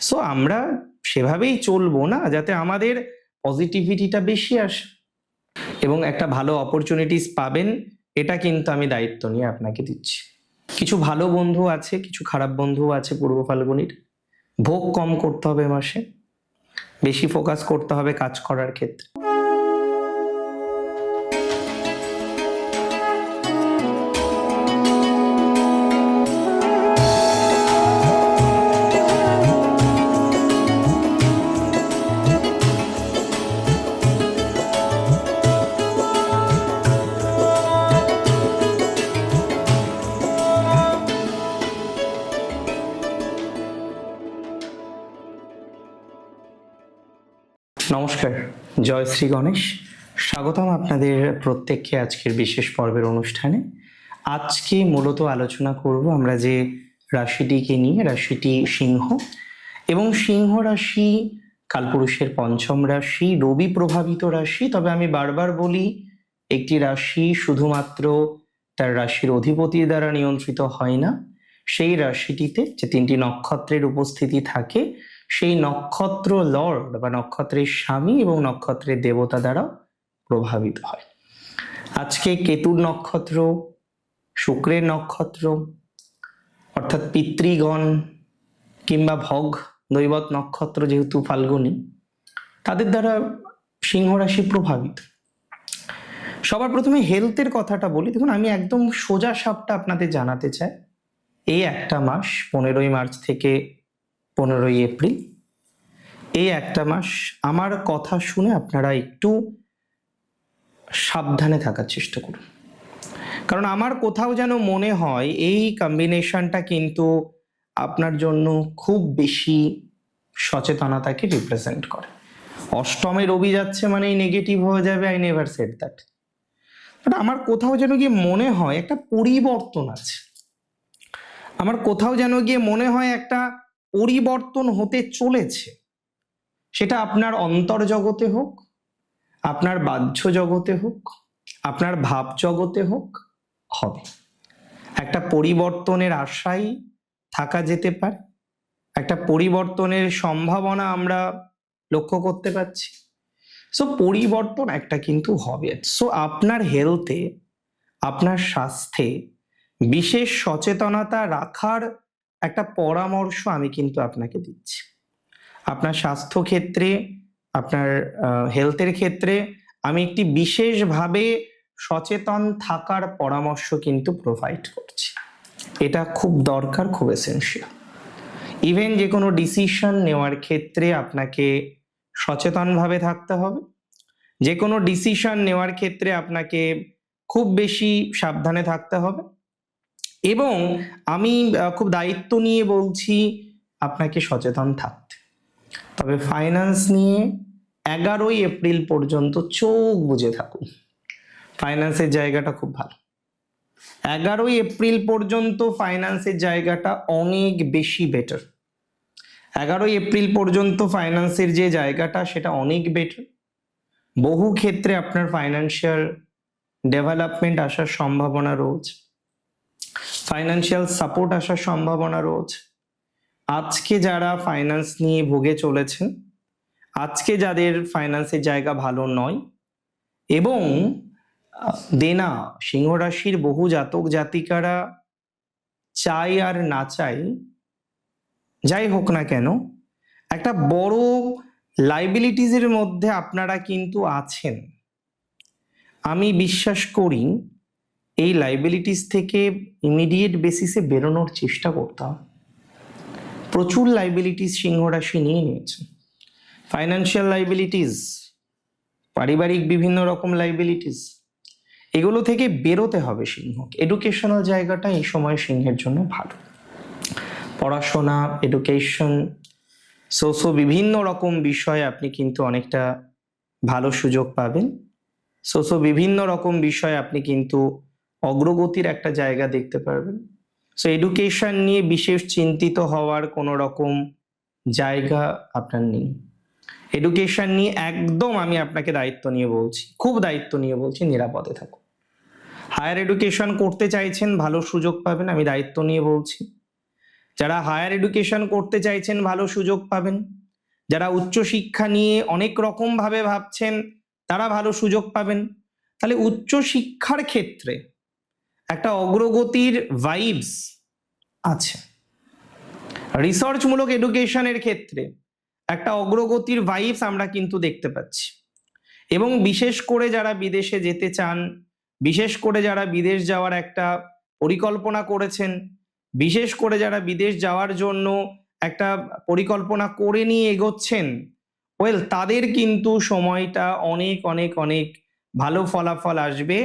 So আমরা সেভাবেই চলবো না, যাতে আমাদের পজিটিভিটিটা বেশি আসে এবং একটা ভালো অপরচুনিটিস পাবেন, এটা কিন্তু আমি দায়িত্ব নিয়ে আপনাকে দিচ্ছি। কিছু ভালো বন্ধু আছে, কিছু খারাপ বন্ধু আছে পূর্ব ফাল্গুনির। ভোগ কম করতে হবে মাসে, বেশি ফোকাস করতে হবে কাজ করার ক্ষেত্রে। নমস্কার, জয় শ্রী গণেশ। স্বাগতম আপনাদের প্রত্যেককে আজকের বিশেষ পর্বের অনুষ্ঠানে। আজকে মূলত আলোচনা করব আমরা যে রাশিটিকে নিয়ে, রাশিটি সিংহ। এবং সিংহ রাশি কালপুরুষের পঞ্চম রাশি, রবি প্রভাবিত রাশি। তবে আমি বারবার বলি, একটি রাশি শুধুমাত্র তার রাশির অধিপতির দ্বারা নিয়ন্ত্রিত হয় না, সেই রাশিটিতে যে তিনটি নক্ষত্রের উপস্থিতি থাকে, সেই নক্ষত্র লর্ড বা নক্ষত্রের স্বামী এবং নক্ষত্রের দেবতা দ্বারা প্রভাবিত হয়। আজকে কেতুর নক্ষত্র, শুক্রের নক্ষত্র অর্থাৎ পিতৃগণ কিংবা ভগ দৈবত নক্ষত্র যেহেতু ফাল্গুনী, তাদের দ্বারা সিংহ রাশি প্রভাবিত। সবার প্রথমে হেলথের কথাটা বলি। দেখুন, আমি একদম সোজা সাপটা আপনাদের জানাতে চাই, এই একটা মাস 15ই মার্চ থেকে 15ই এপ্রিল, এই একটা মাস আমার কথা শুনে আপনারা একটু সাবধানে থাকার চেষ্টা করুন। কারণ আমার কোথাও যেন মনে হয় এই কম্বিনেশনটা কিন্তু আপনার জন্য খুব বেশি সচেতনতাকে রিপ্রেজেন্ট করে। অষ্টমে রবি যাচ্ছে মানেই নেগেটিভ হয়ে যাবে, I never said that. But আমার কোথাও যেন গিয়ে মনে হয় একটা পরিবর্তন আছে, আমার কোথাও যেন গিয়ে মনে হয় একটা পরিবর্তন হতে চলেছে। সেটা আপনার অন্তর্জগতে হোক, আপনার বাহ্য জগতে হোক, আপনার ভাব জগতে হোক, হবে। একটা পরিবর্তনের আশায় থাকা যেতে পারে, একটা পরিবর্তনের সম্ভাবনা আমরা লক্ষ্য করতে পারছি। সো পরিবর্তন একটা কিন্তু হবে। সো আপনার হেলথে, আপনার স্বাস্থ্যে বিশেষ সচেতনতা রাখার একটা পরামর্শ আমি কিন্তু আপনাকে দিচ্ছি। আপনার স্বাস্থ্য ক্ষেত্রে, আপনার হেলথের ক্ষেত্রে আমি একটি বিশেষভাবে সচেতন থাকার পরামর্শ কিন্তু প্রোভাইড করছি। এটা খুব দরকার, খুব এসেনশিয়াল। ইভেন যে কোনো ডিসিশন নেওয়ার ক্ষেত্রে আপনাকে সচেতনভাবে থাকতে হবে। যে কোনো ডিসিশন নেওয়ার ক্ষেত্রে আপনাকে খুব বেশি সাবধানে থাকতে হবে। এবং আমি খুব দায়িত্ব নিয়ে বলছি আপনাকে সচেতন থাকতে। তবে ফাইন্যান্স নিয়ে 11ই এপ্রিল পর্যন্ত চোখ বুজে থাকুন। ফাইন্যান্সের জায়গাটা খুব ভালো। 11ই এপ্রিল পর্যন্ত ফাইন্যান্সের জায়গাটা অনেক বেশি বেটার। 11ই এপ্রিল পর্যন্ত ফাইন্যান্সের যে জায়গাটা সেটা অনেক বেটার। বহু ক্ষেত্রে আপনার ফাইন্যান্সিয়াল ডেভেলপমেন্ট আসার সম্ভাবনা রয়েছে, ফাইন্যান্সিয়াল সাপোর্ট আসার সম্ভাবনা রয়েছে। আজকে যারা ফাইন্যান্স নিয়ে ভুগে চলেছেন, আজকে যাদের ফাইন্যান্সের জায়গা ভালো নয়, এবং দেনা, সিংহ রাশির বহু জাতক জাতিকারা চাই আর না চাই, যাই হোক না কেন, একটা বড় লাইবিলিটিসের মধ্যে আপনারা কিন্তু আছেন। আমি বিশ্বাস করি এই লাইবিলিটিস থেকে ইমিডিয়েট বেসিসে বেরোনোর চেষ্টা করতে হবে। প্রচুর লাইবিলিটিস সিংহ রাশি নিয়ে নিয়েছে, ফাইন্যান্সিয়াল লাইবিলিটিস, পারিবারিক বিভিন্ন রকম লাইবিলিটিস, এগুলো থেকে বেরোতে হবে সিংহকে। এডুকেশনাল জায়গাটা এই সময় সিংহের জন্য ভালো। পড়াশোনা, এডুকেশন, বিভিন্ন রকম বিষয়ে আপনি কিন্তু অনেকটা ভালো সুযোগ পাবেন। বিভিন্ন রকম বিষয়ে আপনি কিন্তু অগ্রগতির একটা জায়গা দেখতে পারবেন। সো এডুকেশন নিয়ে বিশেষ চিন্তিত হওয়ার কোনো রকম জায়গা আপনার নেই। এডুকেশন নিয়ে একদম আমি আপনাকে দায়িত্ব নিয়ে বলছি, খুব দায়িত্ব নিয়ে বলছি, নিরাপদে থাকুন। হায়ার এডুকেশন করতে চাইছেন, ভালো সুযোগ পাবেন, আমি দায়িত্ব নিয়ে বলছি। যারা হায়ার এডুকেশন করতে চাইছেন ভালো সুযোগ পাবেন, যারা উচ্চশিক্ষা নিয়ে অনেক রকম ভাবে ভাবছেন তারা ভালো সুযোগ পাবেন। তাহলে উচ্চশিক্ষার ক্ষেত্রে একটা অগ্রগতির ভাইবস আছে, রিসার্চমূলক এডুকেশনের ক্ষেত্রে একটা অগ্রগতির ভাইবস আমরা কিন্তু দেখতে পাচ্ছি। এবং বিশেষ করে যারা বিদেশে যেতে চান, বিশেষ করে যারা বিদেশ যাওয়ার একটা পরিকল্পনা করেছেন, বিশেষ করে যারা বিদেশ যাওয়ার জন্য একটা পরিকল্পনা করে নিয়ে এগোচ্ছেন, তাদের কিন্তু সময়টা অনেক অনেক অনেক ভালো ফলাফল আসবে,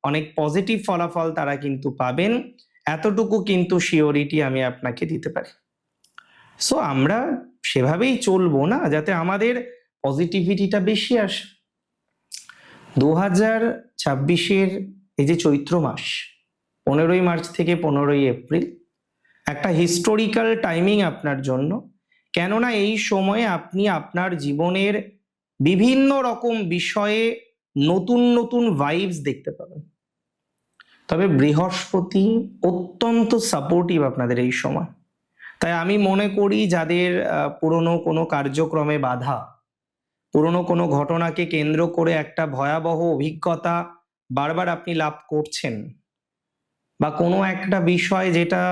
অনেক পজিটিভ ফলাফল তারা কিন্তু পাবেন, এতটুকু কিন্তু শিওরিটি আমি আপনাকে দিতে পারি। সো আমরা সেভাবেই চলবো না, যাতে আমাদের পজিটিভিটিটা বেশি আসে। 2026-এর এই যে চৈত্র মাস, 15ই মার্চ থেকে 15ই এপ্রিল, একটা হিস্টোরিক্যাল টাইমিং আপনার জন্য। কেননা এই সময়ে আপনি আপনার জীবনের বিভিন্ন রকম বিষয়ে নতুন নতুন ভাইবস দেখতে পাবেন। তবে বৃহস্পতি অত্যন্ত সাপোর্টিভ আপনাদের এই সময়। তাই আমি মনে করি যাদের পুরনো কোনো কার্যক্রমে বাধা, পুরনো কোনো ঘটনাকে কেন্দ্র করে একটা ভয়াবহ অভিজ্ঞতা বারবার আপনি লাভ করছেন, বা কোনো একটা বিষয় যেটা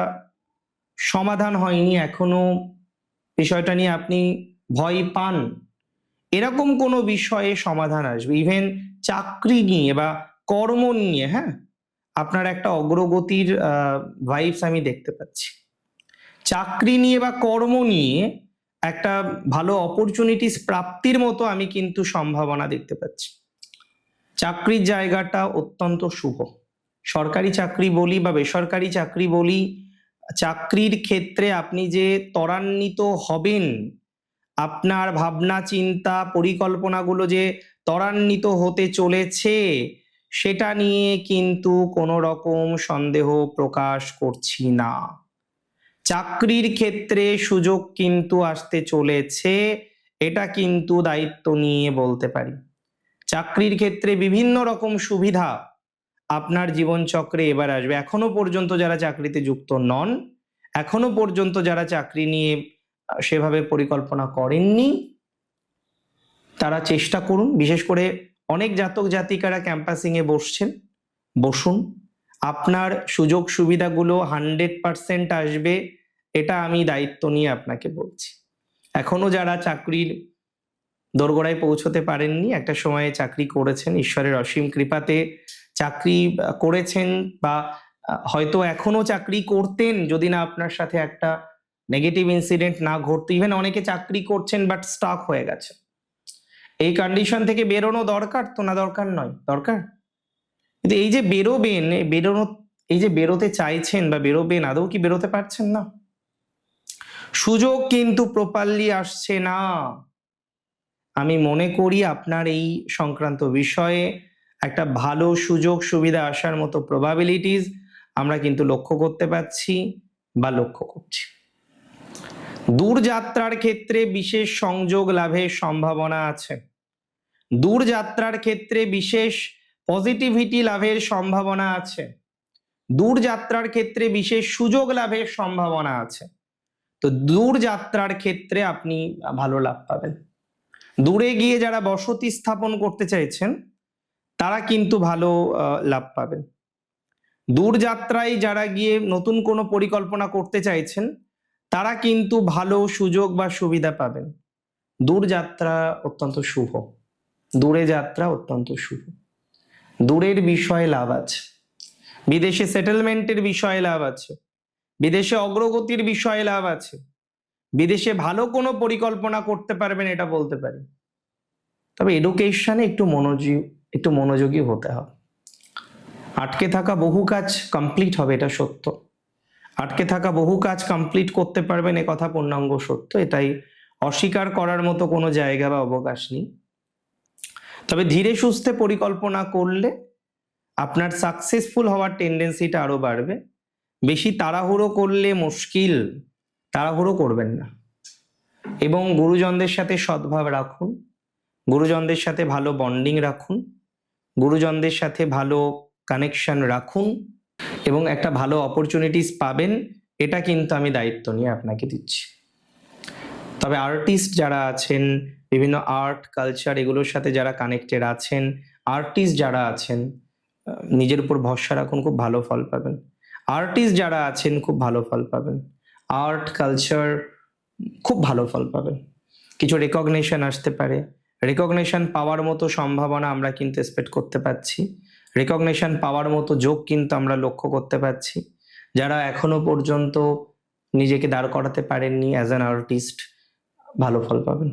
সমাধান হয়নি এখনো, বিষয়টা নিয়ে আপনি ভয় পান, এরকম কোনো বিষয়ে সমাধান আসবে। ইভেন চাকরি নিয়ে বা কর্ম নিয়ে, হ্যাঁ, আপনার একটা অগ্রগতির ভাইবস আমি দেখতে পাচ্ছি। চাকরি নিয়ে বা কর্ম নিয়ে একটা ভালো অপরচুনিটিস প্রাপ্তির মতো আমি কিন্তু সম্ভাবনা দেখতে পাচ্ছি। চাকরির জায়গাটা অত্যন্ত শুভ। সরকারি চাকরি বলি বা বেসরকারি চাকরি বলি, চাকরির ক্ষেত্রে আপনি যে ত্বরান্বিত হবেন, আপনার ভাবনা চিন্তা পরিকল্পনাগুলো যে ত্বরান্বিত হতে চলেছে, সেটা নিয়ে কিন্তু কোনো রকম সন্দেহ প্রকাশ করছি না। চাকরির ক্ষেত্রে সুযোগ কিন্তু আসতে চলেছে, এটা কিন্তু দায়িত্ব নিয়ে বলতে পারি। চাকরির ক্ষেত্রে বিভিন্ন রকম সুবিধা আপনার জীবনচক্রে এবার আসবে। এখনো পর্যন্ত যারা চাকরিতে যুক্ত নন, এখনো পর্যন্ত যারা চাকরি নিয়ে সেভাবে পরিকল্পনা করেননি, তারা চেষ্টা করুন। বিশেষ করে অনেক জাতক জাতিকারা ক্যাম্পাসিং এ বসুন। আপনার সুযোগ সুবিধাগুলো 100% আসবে, এটা আমি দায়িত্ব নিয়ে আপনাকে বলছি। এখনো যারা চাকরির দোরগোড়ায় পৌঁছতে পারেননি, একটা সময়ে চাকরি করেছেন, ঈশ্বরের অসীম কৃপাতে চাকরি করেছেন, বা হয়তো এখনো চাকরি করতেন যদি না আপনার সাথে একটা নেগেটিভ ইনসিডেন্ট না ঘটতো। ইভেন অনেকে চাকরি করছেন বাট স্টাক হয়ে গেছে। এই কন্ডিশন থেকে বেরোনো দরকার তো, না দরকার নয়? দরকার। কিন্তু এই যে বেরোবেন, এই যে বেরোতে চাইছেন বা বেরোবেন, আদৌ কি বেরোতে পারছেন না? সুযোগ কিন্তু প্রপারলি আসছে না। আমি মনে করি আপনার এই সংক্রান্ত বিষয়ে একটা ভালো সুযোগ সুবিধা আসার মতো প্রবাবিলিটিস আমরা কিন্তু লক্ষ্য করতে পারছি বা লক্ষ্য করছি। দূরযাত্রার ক্ষেত্রে বিশেষ সংযোগ লাভের সম্ভাবনা আছে। দূরযাত্রার ক্ষেত্রে বিশেষ পজিটিভিটি লাভের সম্ভাবনা আছে। দূরযাত্রার ক্ষেত্রে বিশেষ সুযোগ লাভের সম্ভাবনা আছে। তো দূরযাত্রার ক্ষেত্রে আপনি ভালো লাভ পাবেন। দূরে গিয়ে যারা বসতি স্থাপন করতে চাইছেন তারা কিন্তু ভালো লাভ পাবেন। দূরযাত্রায় যারা গিয়ে নতুন কোনো পরিকল্পনা করতে চাইছেন তারা কিন্তু ভালো সুযোগ বা সুবিধা পাবেন। দূরযাত্রা অত্যন্ত শুভ, দূরে যাত্রা অত্যন্ত শুভ। দূরের বিষয়ে লাভ আছে, বিদেশে সেটেলমেন্টের বিষয়ে লাভ আছে, বিদেশে অগ্রগতির বিষয়ে লাভ আছে, বিদেশে ভালো কোনো পরিকল্পনা করতে পারবেন, এটা বলতে পারি। তবে এডুকেশনে একটু মনোযোগী হতে হবে। আটকে থাকা বহু কাজ কমপ্লিট হবে, এটা সত্য। আটকে থাকা বহু কাজ কমপ্লিট করতে পারবেন, এ কথা পূর্ণাঙ্গ সত্য। এটাই অস্বীকার করার মতো কোনো জায়গা বা অবকাশ নেই। তবে ধীরে সুস্থে পরিকল্পনা করলে আপনার সাকসেসফুল হওয়ার টেন্ডেন্সিটা আরো বাড়বে। বেশি তাড়াহুড়ো করলে মুশকিল, তাড়াহুড়ো করবেন না। এবং গুরুজনদের সাথে সদ্ভাব রাখুন, গুরুজনদের সাথে ভালো বন্ডিং রাখুন, গুরুজনদের সাথে ভালো কানেকশন রাখুন, এবং একটা ভালো অপরচুনিটিস পাবেন এটা কিন্তু আমি দায়িত্ব নিয়ে আপনাকে দিচ্ছি। তবে আর্টিস্ট যারা আছেন, বিভিন্ন আর্ট কালচার এগুলোর সাথে যারা কানেক্টেড আছেন, আর্টিস্ট যারা আছেন, নিজের উপর ভরসা রাখুন, খুব ভালো ফল পাবেন। আর্টিস্ট যারা আছেন খুব ভালো ফল পাবেন। আর্ট কালচার খুব ভালো ফল পাবেন। কিছু রেকগনিশন আসতে পারে, রেকগনিশন পাওয়ার মতো সম্ভাবনা আমরা কিন্তু এক্সপেক্ট করতে পারছি, রেকগনিশন পাওয়ার মতো যোগ কিন্তু আমরা লক্ষ্য করতে পারছি। যারা এখনো পর্যন্ত নিজেকে দাঁড় করাতে পারেননি অ্যাজ অ্যান আর্টিস্ট, ভালো ফল পাবেন।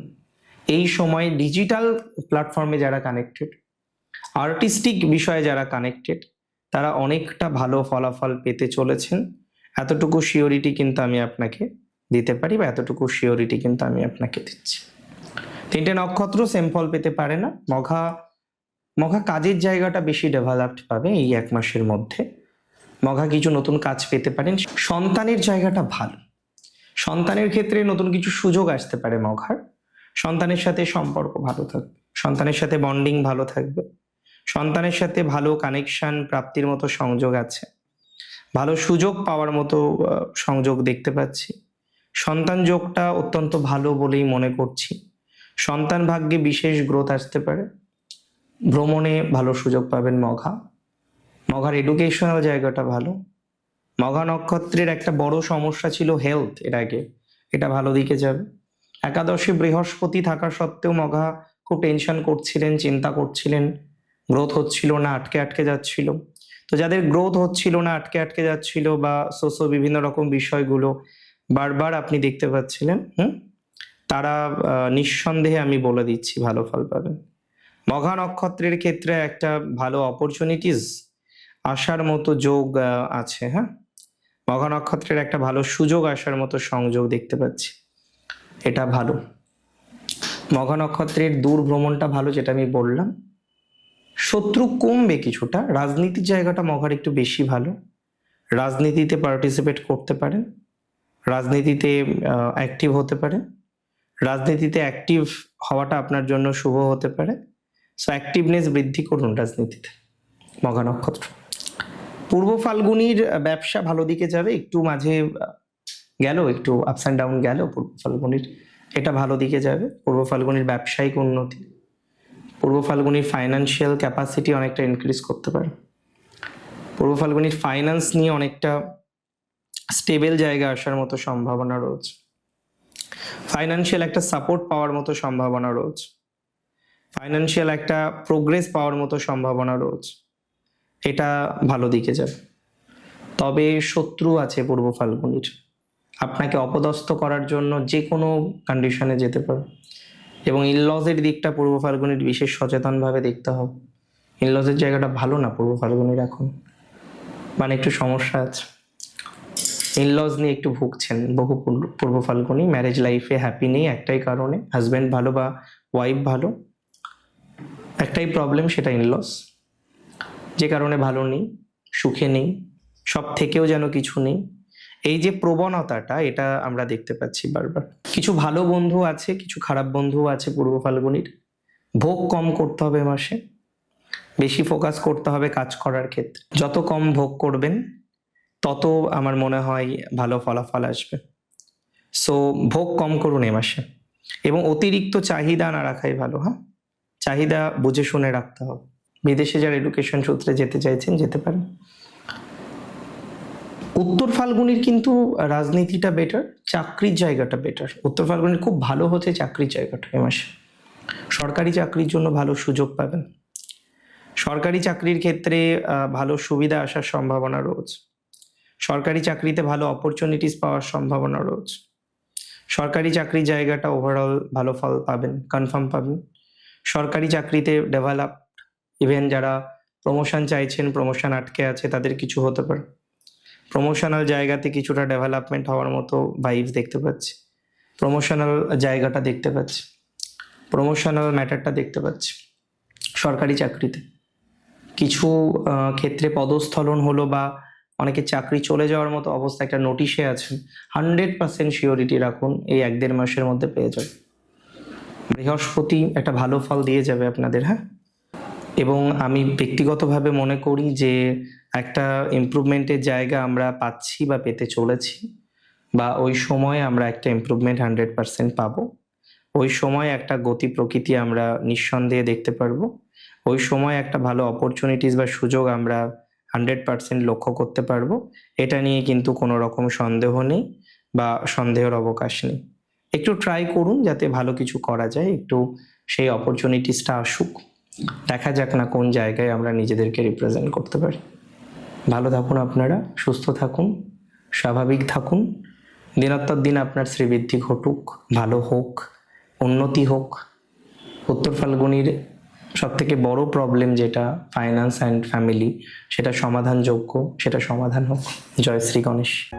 এই সময় ডিজিটাল প্ল্যাটফর্মে যারা কানেক্টেড, আর্টিস্টিক বিষয়ে যারা কানেক্টেড, তারা অনেকটা ভালো ফলাফল পেতে চলেছেন। এতটুকু শিওরিটি কিন্তু আমি আপনাকে দিতে পারি, বা এতটুকু শিওরিটি কিন্তু আমি আপনাকে দিচ্ছি। 3টে নক্ষত্র সেম ফল পেতে পারে না। মঘা কাজের জায়গাটা বেশি ডেভেলপড পাবে এই 1 মাসের মধ্যে। মঘা কিছু নতুন কাজ পেতে পারেন। সন্তানের জায়গাটা ভালো, সন্তানের ক্ষেত্রে নতুন কিছু সুযোগ আসতে পারে মঘার। সন্তানের সাথে সম্পর্ক ভালো থাকবে, সন্তানের সাথে বন্ডিং ভালো থাকবে, সন্তানের সাথে ভালো কানেকশন প্রাপ্তির মতো সংযোগ আছে, ভালো সুযোগ পাওয়ার মতো সংযোগ দেখতে পাচ্ছি। সন্তান যোগটা অত্যন্ত ভালো বলেই মনে করছি। সন্তান ভাগ্যে বিশেষ গ্রোথ আসতে পারে। ভ্রমণে ভালো সুযোগ পাবেন মঘার এডুকেশনাল জায়গাটা ভালো। মঘা নক্ষত্রের একটা বড় সমস্যা ছিল হেলথ, এর আগে এটা ভালো দিকে যাবে। একাদশে বৃহস্পতি থাকা সত্ত্বেও মঘা খুব টেনশন করছিলেন, চিন্তা করছিলেন, গ্রোথ হচ্ছিল না, আটকে আটকে যাচ্ছিল। তো যাদের গ্রোথ হচ্ছিল না, আটকে আটকে যাচ্ছিল, বা বিভিন্ন রকম বিষয়গুলো বারবার আপনি দেখতে পাচ্ছিলেন, তারা নিঃসন্দেহে আমি বলে দিচ্ছি ভালো ফল পাবেন। মঘা নক্ষত্রের ক্ষেত্রে একটা ভালো অপরচুনিটিস আসার মতো যোগ আছে। মঘা নক্ষত্রের একটা ভালো সুযোগ আসার মতো সংযোগ দেখতে পাচ্ছি, এটা ভালো। মঘা নক্ষত্রের দূর ভ্রমণটা ভালো, যেটা আমি বললাম। শত্রু কমবে কিছুটা। রাজনীতির জায়গাটা মঘার একটু বেশি ভালো। রাজনীতিতে পার্টিসিপেট করতে পারেন, রাজনীতিতে অ্যাক্টিভ হতে পারে, রাজনীতিতে অ্যাক্টিভ হওয়াটা আপনার জন্য শুভ হতে পারে। সো অ্যাক্টিভনেস বৃদ্ধি করুন রাজনীতিতে মঘা নক্ষত্র। পূর্ব ফাল্গুনির ব্যবসা ভালো দিকে যাবে, একটু মাঝে গেল, একটু আপস অ্যান্ড ডাউন গেল পূর্ব ফাল্গুনির, এটা ভালো দিকে যাবে। পূর্ব ফাল্গুনির ব্যবসায়িক উন্নতি, পূর্ব ফাল্গুনির ফাইন্যান্সিয়াল ক্যাপাসিটি অনেকটা ইনক্রিজ করতে পারে। পূর্ব ফাল্গুনির ফাইন্যান্স নিয়ে অনেকটা স্টেবল জায়গা আসার মতো সম্ভাবনা রয়েছে। ফাইন্যান্সিয়াল একটা সাপোর্ট পাওয়ার মতো সম্ভাবনা রয়েছে, ফাইন্যান্সিয়াল একটা প্রোগ্রেস পাওয়ার মতো সম্ভাবনা রয়েছে, এটা ভালো দিকে যাবে। তবে শত্রু আছে পূর্ব ফাল্গুনির, আপনাকে অপদস্থ করার জন্য যে কোনো কন্ডিশনে যেতে পারে। এবং ইনলজের দিকটা পূর্ব ফাল্গুনির বিশেষ সচেতনভাবে দেখতে হবে। ইনলজের জায়গাটা ভালো না পূর্ব ফাল্গুনির এখন, মানে একটু সমস্যা আছে। ইনলজ নিয়ে একটু ভুগছেন বহু পূর্ব ফাল্গুনি। ম্যারেজ লাইফে হ্যাপি নেই একটাই কারণে, হাজব্যান্ড ভালো বা ওয়াইফ ভালো, একটাই প্রবলেম, সেটা ইনলস। যে কারণে ভালো নেই, সুখে নেই, সব থেকেও যেন কিছু নেই। এই যে প্রবণতাটা, এটা আমরা দেখতে পাচ্ছি বারবার। কিছু ভালো বন্ধু আছে, কিছু খারাপ বন্ধু আছে পূর্ব ফাল্গুনির। ভোগ কম করতে হবে মাসে, বেশি ফোকাস করতে হবে কাজ করার ক্ষেত্রে। যত কম ভোগ করবেন তত আমার মনে হয় ভালো ফলাফল আসবে। সো ভোগ কম করুন এ মাসে, এবং অতিরিক্ত চাহিদা না রাখাই ভালো। চাহিদা বুঝে শুনে রাখতে হবে। বিদেশে যারা এডুকেশন সূত্রে যেতে চাইছেন যেতে পারেন। উত্তর ফাল্গুনির কিন্তু রাজনীতিটা বেটার, চাকরির জায়গাটা বেটার। উত্তর ফাল্গুনির খুব ভালো হচ্ছে চাকরির জায়গাটা এ মাসে। সরকারি চাকরির জন্য ভালো সুযোগ পাবেন। সরকারি চাকরির ক্ষেত্রে ভালো সুবিধা আসার সম্ভাবনা রয়েছে। সরকারি চাকরিতে ভালো অপরচুনিটিস পাওয়ার সম্ভাবনা রয়েছে। সরকারি চাকরির জায়গাটা ওভারঅল ভালো ফল পাবেন, কনফার্ম পাবেন। সরকারি চাকরিতে ডেভেলপ, ইভেন যারা প্রমোশন চাইছেন, প্রমোশন আটকে আছে, তাদের কিছু হতে পারে। প্রমোশনাল জায়গাতে কিছুটা ডেভেলপমেন্ট হওয়ার মতো ভাইবস দেখতে পাচ্ছি। প্রমোশনাল জায়গাটা দেখতে পাচ্ছি, প্রমোশনাল ম্যাটারটা দেখতে পাচ্ছি। সরকারি চাকরিতে কিছু ক্ষেত্রে পদস্থলন হলো, বা অনেকে চাকরি চলে যাওয়ার মতো অবস্থা একটা নোটিশে আছেন, 100% শিওরিটি রাখুন এই 1-1.5 মাসের মধ্যে পেয়ে যাবে। বৃহস্পতি একটা ভালো ফল দিয়ে যাবে আপনাদের। এবং আমি ব্যক্তিগতভাবে মনে করি যে একটা ইমপ্রুভমেন্টের জায়গা আমরা পাচ্ছি বা পেতে চলেছি, বা ওই সময়ে আমরা একটা ইমপ্রুভমেন্ট 100% পাবো। ওই সময় একটা গতি প্রকৃতি আমরা নিঃসন্দেহে দেখতে পারবো। ওই সময় একটা ভালো অপরচুনিটিস বা সুযোগ আমরা 100% লক্ষ্য করতে পারবো। এটা নিয়ে কিন্তু কোনো রকম সন্দেহ নেই বা সন্দেহের অবকাশ নেই। একটু ট্রাই করুন যাতে ভালো কিছু করা যায়, একটু সেই অপরচুনিটিসটা আসুক। দেখা যাক না কোন জায়গায় আমরা নিজেদেরকে রিপ্রেজেন্ট করতে পারি। ভালো থাকুন আপনারা, সুস্থ থাকুন, স্বাভাবিক থাকুন। দিনোত্তর দিন আপনার শ্রীবৃদ্ধি ঘটুক, ভালো হোক, উন্নতি হোক। উত্তর ফাল্গুনির সবথেকে বড় প্রবলেম যেটা ফাইন্যান্স অ্যান্ড ফ্যামিলি, সেটা সমাধানযোগ্য, সেটা সমাধান হোক। জয় শ্রী গণেশ।